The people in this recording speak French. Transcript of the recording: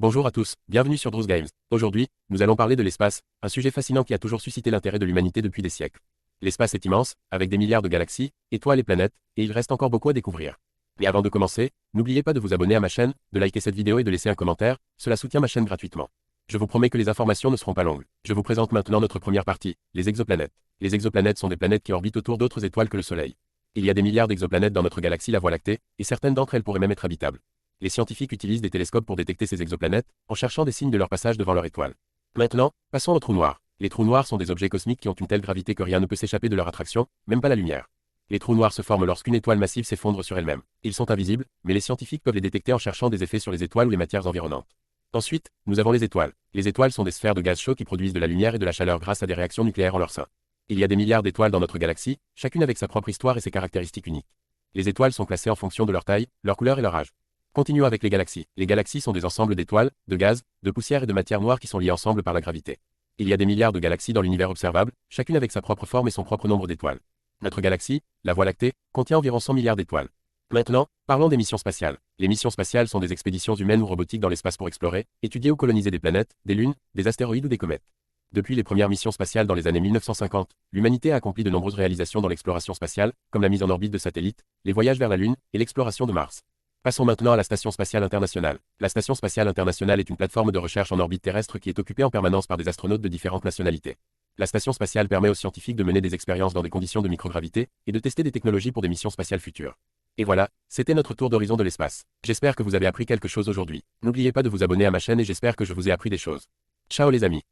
Bonjour à tous, bienvenue sur Drous Games. Aujourd'hui, nous allons parler de l'espace, un sujet fascinant qui a toujours suscité l'intérêt de l'humanité depuis des siècles. L'espace est immense, avec des milliards de galaxies, étoiles et planètes, et il reste encore beaucoup à découvrir. Mais avant de commencer, n'oubliez pas de vous abonner à ma chaîne, de liker cette vidéo et de laisser un commentaire, cela soutient ma chaîne gratuitement. Je vous promets que les informations ne seront pas longues. Je vous présente maintenant notre première partie, les exoplanètes. Les exoplanètes sont des planètes qui orbitent autour d'autres étoiles que le Soleil. Il y a des milliards d'exoplanètes dans notre galaxie la Voie lactée, et certaines d'entre elles pourraient même être habitables. Les scientifiques utilisent des télescopes pour détecter ces exoplanètes, en cherchant des signes de leur passage devant leur étoile. Maintenant, passons aux trous noirs. Les trous noirs sont des objets cosmiques qui ont une telle gravité que rien ne peut s'échapper de leur attraction, même pas la lumière. Les trous noirs se forment lorsqu'une étoile massive s'effondre sur elle-même. Ils sont invisibles, mais les scientifiques peuvent les détecter en cherchant des effets sur les étoiles ou les matières environnantes. Ensuite, nous avons les étoiles. Les étoiles sont des sphères de gaz chaud qui produisent de la lumière et de la chaleur grâce à des réactions nucléaires en leur sein. Il y a des milliards d'étoiles dans notre galaxie, chacune avec sa propre histoire et ses caractéristiques uniques. Les étoiles sont classées en fonction de leur taille, leur couleur et leur âge. Continuons avec les galaxies. Les galaxies sont des ensembles d'étoiles, de gaz, de poussière et de matière noire qui sont liés ensemble par la gravité. Il y a des milliards de galaxies dans l'univers observable, chacune avec sa propre forme et son propre nombre d'étoiles. Notre galaxie, la Voie lactée, contient environ 100 milliards d'étoiles. Maintenant, parlons des missions spatiales. Les missions spatiales sont des expéditions humaines ou robotiques dans l'espace pour explorer, étudier ou coloniser des planètes, des lunes, des astéroïdes ou des comètes. Depuis les premières missions spatiales dans les années 1950, l'humanité a accompli de nombreuses réalisations dans l'exploration spatiale, comme la mise en orbite de satellites, les voyages vers la Lune et l'exploration de Mars. Passons maintenant à la Station spatiale internationale. La Station spatiale internationale est une plateforme de recherche en orbite terrestre qui est occupée en permanence par des astronautes de différentes nationalités. La station spatiale permet aux scientifiques de mener des expériences dans des conditions de microgravité et de tester des technologies pour des missions spatiales futures. Et voilà, c'était notre tour d'horizon de l'espace. J'espère que vous avez appris quelque chose aujourd'hui. N'oubliez pas de vous abonner à ma chaîne et j'espère que je vous ai appris des choses. Ciao les amis.